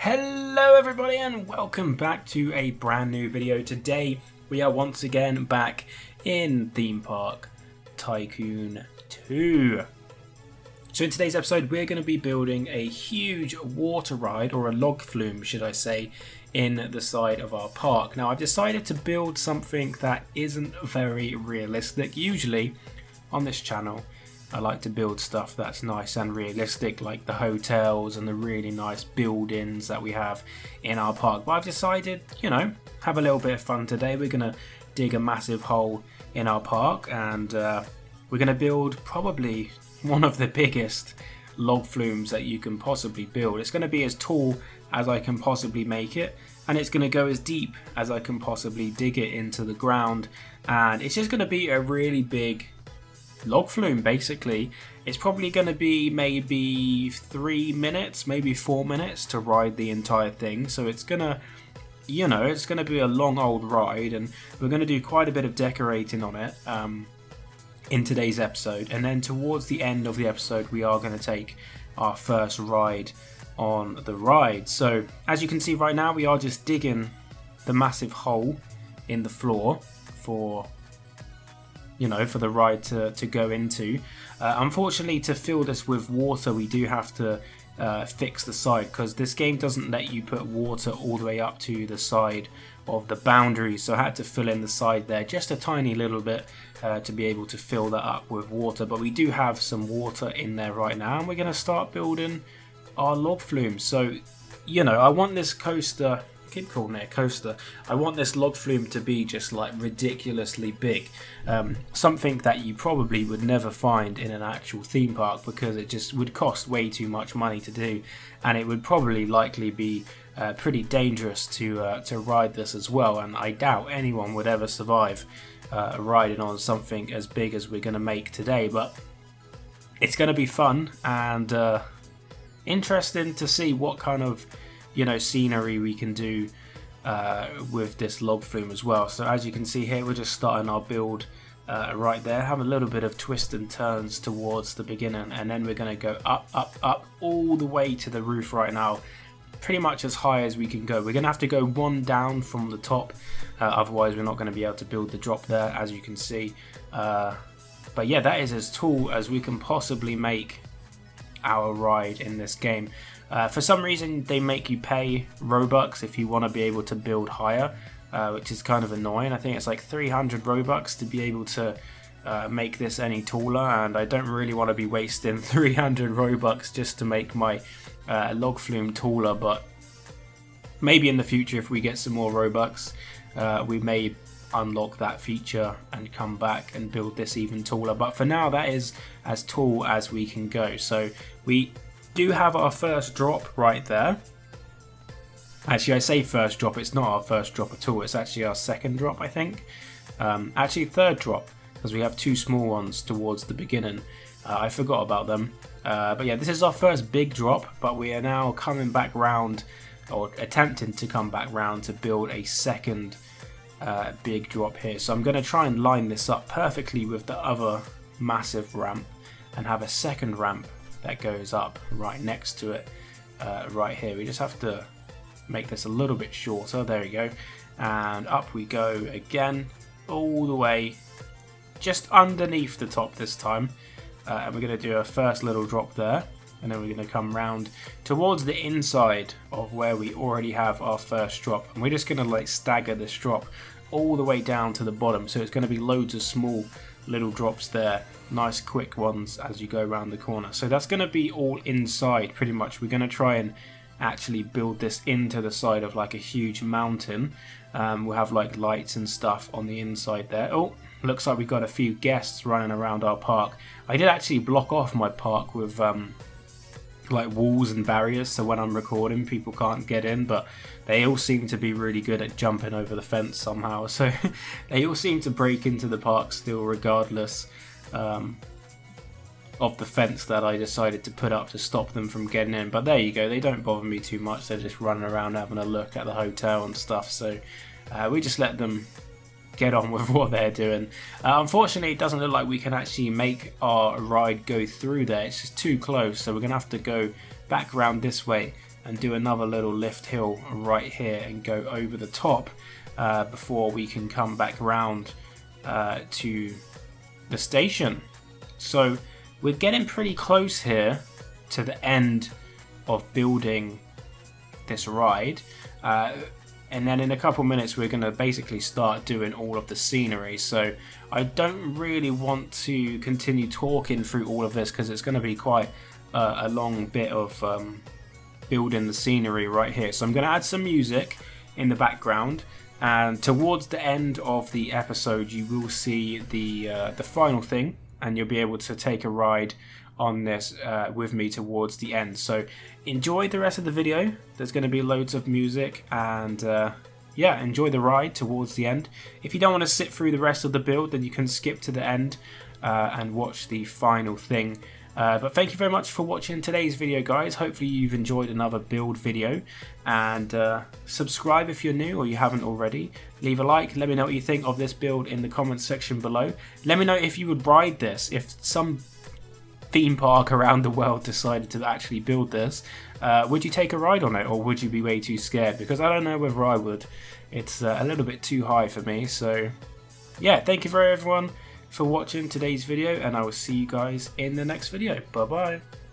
Hello everybody and welcome back to a brand new video. Today we are once again back in Theme Park Tycoon 2. So in today's episode we're going to be building a huge water ride, or a log flume should I say, in the side of our park. Now I've decided to build something that isn't very realistic. Usually on this channel I like to build stuff that's nice and realistic, like the hotels and the really nice buildings that we have in our park. But I've decided, have a little bit of fun today. We're going to dig a massive hole in our park and we're going to build probably one of the biggest log flumes that you can possibly build. It's going to be as tall as I can possibly make it, and it's going to go as deep as I can possibly dig it into the ground, and it's just going to be a really big log flume. Basically it's probably going to be maybe 3 minutes, maybe 4 minutes to ride the entire thing. So it's gonna, it's gonna be a long old ride, and we're going to do quite a bit of decorating on it in today's episode. And then towards the end of the episode we are going to take our first ride on the ride. So as you can see right now, we are just digging the massive hole in the floor for the ride to go into. Unfortunately, to fill this with water we do have to fix the side, because this game doesn't let you put water all the way up to the side of the boundary. So I had to fill in the side there just a tiny little bit to be able to fill that up with water. But we do have some water in there right now, and we're going to start building our log flume. So I want this coaster, keep calling it a coaster, I want this log flume to be just like ridiculously big, something that you probably would never find in an actual theme park, because it just would cost way too much money to do, and it would probably likely be pretty dangerous to ride this as well. And I doubt anyone would ever survive riding on something as big as we're going to make today. But it's going to be fun and interesting to see what kind of scenery we can do with this log flume as well. So as you can see here, we're just starting our build right there, have a little bit of twists and turns towards the beginning, and then we're going to go up all the way to the roof right now, pretty much as high as we can go. We're going to have to go one down from the top, otherwise we're not going to be able to build the drop there, as you can see. But yeah, that is as tall as we can possibly make our ride in this game. For some reason they make you pay ROBUX if you want to be able to build higher, which is kind of annoying. I think it's like 300 ROBUX to be able to make this any taller, and I don't really want to be wasting 300 ROBUX just to make my log flume taller. But maybe in the future, if we get some more ROBUX, we may unlock that feature and come back and build this even taller. But for now, that is as tall as we can go. So we do have our first drop right there. Actually, I say first drop, it's not our first drop at all, it's actually our second drop, I think. Actually third drop, because we have two small ones towards the beginning. I forgot about them. But yeah, this is our first big drop, but we are now coming back round, or attempting to come back round, to build a second big drop here. So I'm going to try and line this up perfectly with the other massive ramp, and have a second ramp that goes up right next to it right here. We just have to make this a little bit shorter. There we go, and up we go again, all the way just underneath the top this time, and we're going to do a first little drop there, and then we're going to come round towards the inside of where we already have our first drop, and we're just going to like stagger this drop all the way down to the bottom. So it's going to be loads of small little drops there, nice quick ones as you go around the corner. So that's going to be all inside pretty much. We're going to try and actually build this into the side of like a huge mountain. We'll have like lights and stuff on the inside there. Oh, looks like we've got a few guests running around our park. I did actually block off my park with like walls and barriers, so when I'm recording people can't get in, but they all seem to be really good at jumping over the fence somehow. So they all seem to break into the park still, regardless of the fence that I decided to put up to stop them from getting in. But there you go, they don't bother me too much, they're just running around having a look at the hotel and stuff. So we just let them get on with what they're doing. Unfortunately, it doesn't look like we can actually make our ride go through there. It's just too close, so we're gonna have to go back around this way and do another little lift hill right here and go over the top before we can come back round to the station. So we're getting pretty close here to the end of building this ride, and then in a couple minutes we're going to basically start doing all of the scenery. So I don't really want to continue talking through all of this because it's going to be quite a long bit of building the scenery right here. So I'm going to add some music in the background, and towards the end of the episode you will see the final thing, and you'll be able to take a ride on this with me towards the end. So enjoy the rest of the video. There's going to be loads of music, and yeah, enjoy the ride towards the end. If you don't want to sit through the rest of the build, then you can skip to the end and watch the final thing. But thank you very much for watching today's video, guys. Hopefully you've enjoyed another build video, and subscribe if you're new or you haven't already. Leave a like. Let me know what you think of this build in the comments section below. Let me know if you would ride this, if some theme park around the world decided to actually build this. Would you take a ride on it, or would you be way too scared? Because I don't know whether I would. It's a little bit too high for me. So yeah, thank you for everyone for watching today's video, and I will see you guys in the next video. Bye bye.